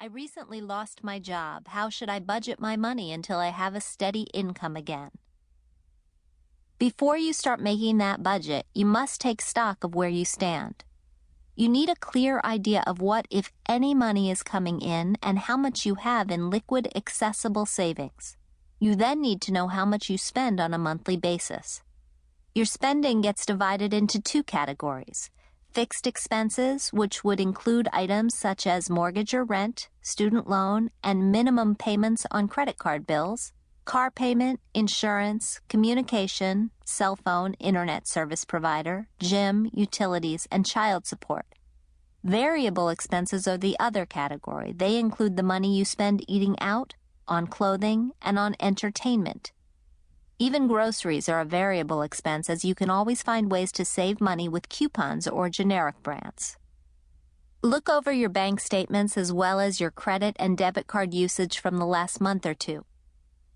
I recently lost my job. How should I budget my money until I have a steady income again? Before you start making that budget, you must take stock of where you stand. You need a clear idea of what, if any, money is coming in and how much you have in liquid, accessible savings. You then need to know how much you spend on a monthly basis. Your spending gets divided into two categories: fixed expenses, which would include items such as mortgage or rent, student loan, and minimum payments on credit card bills, car payment, insurance, communication, cell phone, internet service provider, gym, utilities, and child support. Variable expenses are the other category. They include the money you spend eating out, on clothing, and on entertainment. Even groceries are a variable expense, as you can always find ways to save money with coupons or generic brands. Look over your bank statements as well as your credit and debit card usage from the last month or two.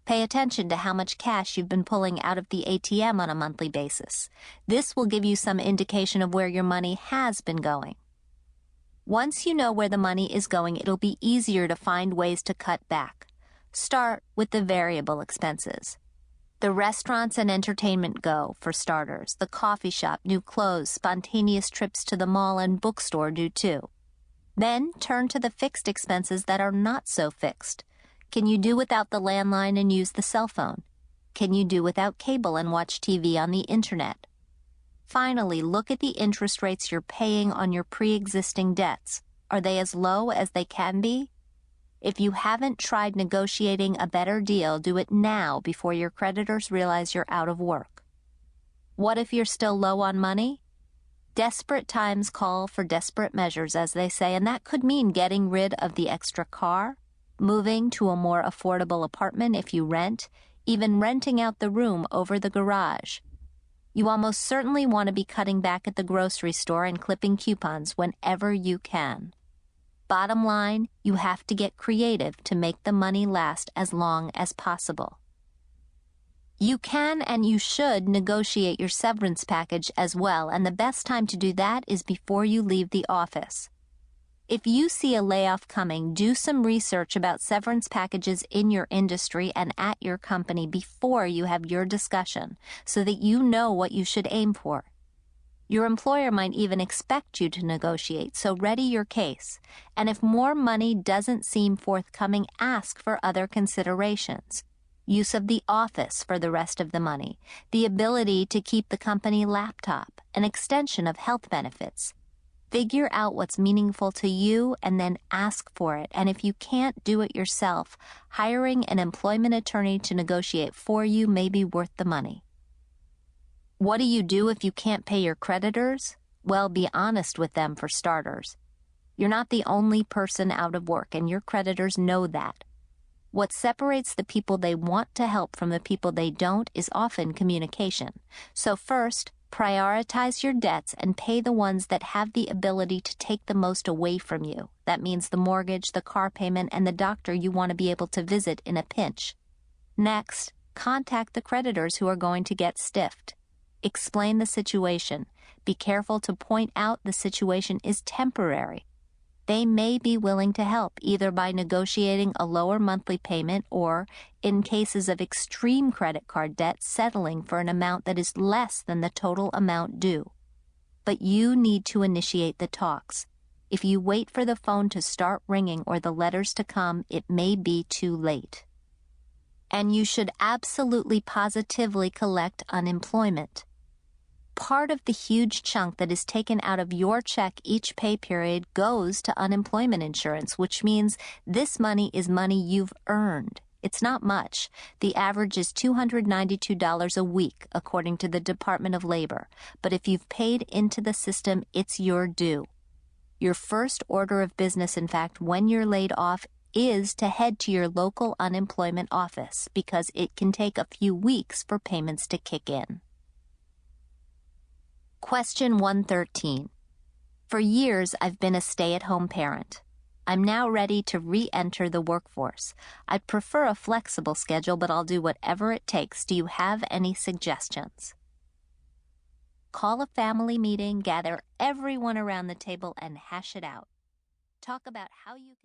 Pay attention to how much cash you've been pulling out of the ATM on a monthly basis. This will give you some indication of where your money has been going. Once you know where the money is going, it'll be easier to find ways to cut back. Start with the variable expenses. The restaurants and entertainment go, for starters. The coffee shop, new clothes, spontaneous trips to the mall and bookstore do too. Then turn to the fixed expenses that are not so fixed. Can you do without the landline and use the cell phone? Can you do without cable and watch TV on the internet? Finally, look at the interest rates you're paying on your pre-existing debts. Are they as low as they can be? If you haven't tried negotiating a better deal, do it now before your creditors realize you're out of work. What if you're still low on money? Desperate times call for desperate measures, as they say, and that could mean getting rid of the extra car, moving to a more affordable apartment if you rent, even renting out the room over the garage. You almost certainly want to be cutting back at the grocery store and clipping coupons whenever you can. Bottom line, you have to get creative to make the money last as long as possible. You can and you should negotiate your severance package as well, and the best time to do that is before you leave the office. If you see a layoff coming, do some research about severance packages in your industry and at your company before you have your discussion, so that you know what you should aim for. Your employer might even expect you to negotiate, so ready your case. And if more money doesn't seem forthcoming, ask for other considerations. Use of the office for the rest of the money, the ability to keep the company laptop, an extension of health benefits. Figure out what's meaningful to you and then ask for it. And if you can't do it yourself, hiring an employment attorney to negotiate for you may be worth the money. What do you do if you can't pay your creditors? Well, be honest with them for starters. You're not the only person out of work, and your creditors know that. What separates the people they want to help from the people they don't is often communication. So first, prioritize your debts and pay the ones that have the ability to take the most away from you. That means the mortgage, the car payment, and the doctor you want to be able to visit in a pinch. Next, contact the creditors who are going to get stiffed. Explain the situation. Be careful to point out the situation is temporary. They may be willing to help, either by negotiating a lower monthly payment or, in cases of extreme credit card debt, settling for an amount that is less than the total amount due. But you need to initiate the talks. If you wait for the phone to start ringing or the letters to come, it may be too late. And you should absolutely positively collect unemployment. Part of the huge chunk that is taken out of your check each pay period goes to unemployment insurance, which means this money is money you've earned. It's not much. The average is $292 a week, according to the Department of Labor. But if you've paid into the system, it's your due. Your first order of business, in fact, when you're laid off, is to head to your local unemployment office, because it can take a few weeks for payments to kick in. Question 113. For years, I've been a stay-at-home parent. I'm now ready to re-enter the workforce. I'd prefer a flexible schedule, but I'll do whatever it takes. Do you have any suggestions? Call a family meeting, gather everyone around the table, and hash it out. Talk about how you can